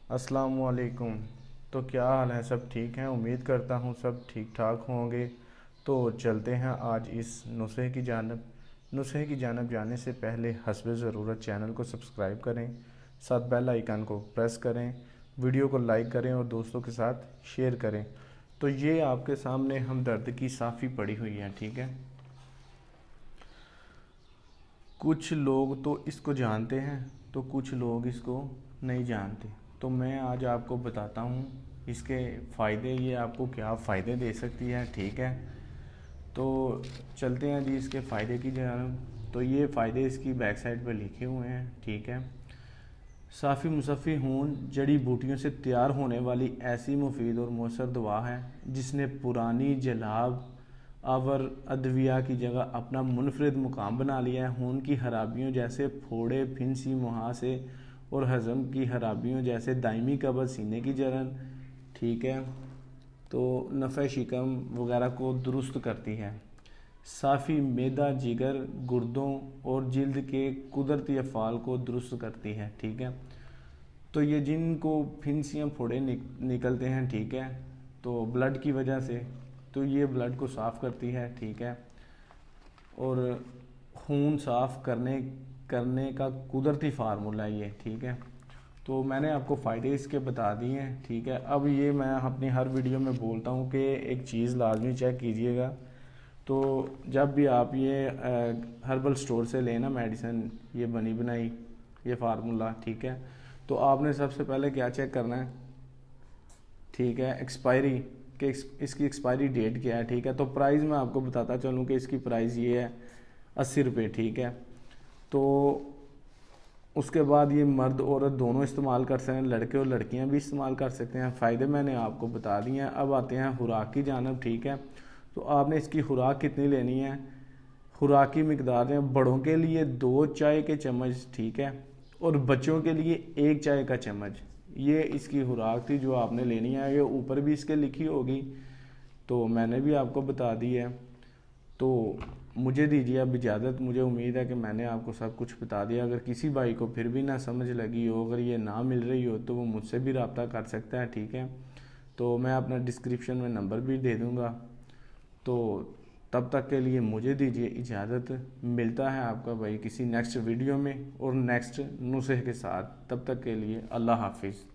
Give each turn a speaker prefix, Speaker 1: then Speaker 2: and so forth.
Speaker 1: अस्सलामुअलैकुम। तो क्या हाल है? सब ठीक हैं? उम्मीद करता हूँ सब ठीक ठाक होंगे। तो चलते हैं आज इस नुस्खे की जानब जाने से पहले हस्ब ज़रूरत चैनल को सब्सक्राइब करें, साथ बेल आइकन को प्रेस करें, वीडियो को लाइक करें और दोस्तों के साथ शेयर करें। तो ये आपके सामने हमदर्द की साफ़ी पड़ी हुई है, ठीक है। कुछ लोग तो इसको जानते हैं तो कुछ लोग इसको नहीं जानते। तो मैं आज आपको बताता हूँ इसके फ़ायदे, ये आपको क्या फ़ायदे दे सकती है, ठीक है। तो चलते हैं जी इसके फ़ायदे की जानब। तो ये फ़ायदे इसकी बैक साइड पर लिखे हुए हैं, ठीक है। साफ़ी मुसफ़ी हून जड़ी बूटियों से तैयार होने वाली ऐसी मुफीद और मौसर दवा है जिसने पुरानी जलाब आवर अद्विया की जगह अपना मुनफरिद मुकाम बना लिया है। खून की खराबियों जैसे फोड़े, फिंसी, मुहासे और हज़म की खराबियों जैसे दायमी कब्ज़, सीने की जलन, ठीक है, तो नफ़े शिकम वगैरह को दुरुस्त करती है। साफ़ी मैदा, जिगर, गुर्दों और जिल्द के कुदरती अफ़ाल को दुरुस्त करती है, ठीक है। तो ये जिनको फिंसियाँ फोड़े निकलते हैं, ठीक है, तो ब्लड की वजह से, तो ये ब्लड को साफ़ करती है, ठीक है। और खून साफ़ करने करने का कुदरती फार्मूला ये, ठीक है। तो मैंने आपको फ़ायदे इसके बता दिए हैं, ठीक है। अब ये मैं अपनी हर वीडियो में बोलता हूँ कि एक चीज़ लाजमी चेक कीजिएगा। तो जब भी आप ये हर्बल स्टोर से लेना मेडिसिन, ये बनी बनाई, ये फार्मूला, ठीक है, तो आपने सबसे पहले क्या चेक करना है, ठीक है, एक्सपायरी, कि इसकी एक्सपायरी डेट क्या है, ठीक है। तो प्राइस मैं आपको बताता चलूँ कि इसकी प्राइस ये है 80 रुपये, ठीक है। तो उसके बाद ये मर्द औरत दोनों इस्तेमाल कर सकते हैं, लड़के और लड़कियां भी इस्तेमाल कर सकते हैं। फ़ायदे मैंने आपको बता दिए हैं। अब आते हैं खुराक की जानब, ठीक है। तो आपने इसकी खुराक कितनी लेनी है, खुराक की मिकदार है बड़ों के लिए 2 चाय के चम्मच, ठीक है, और बच्चों के लिए 1 चाय का चम्मच। ये इसकी खुराक थी जो आपने लेनी है। ये ऊपर भी इसके लिखी होगी, तो मैंने भी आपको बता दी है। तो मुझे दीजिए अब इजाज़त। मुझे उम्मीद है कि मैंने आपको सब कुछ बता दिया। अगर किसी भाई को फिर भी ना समझ लगी हो, अगर ये ना मिल रही हो, तो वो मुझसे भी रब्ता कर सकता है, ठीक है। तो मैं अपना डिस्क्रिप्शन में नंबर भी दे दूँगा। तो तब तक के लिए मुझे दीजिए इजाज़त। मिलता है आपका भाई किसी नेक्स्ट वीडियो में और नेक्स्ट नुस्खे के साथ। तब तक के लिए अल्लाह हाफिज़।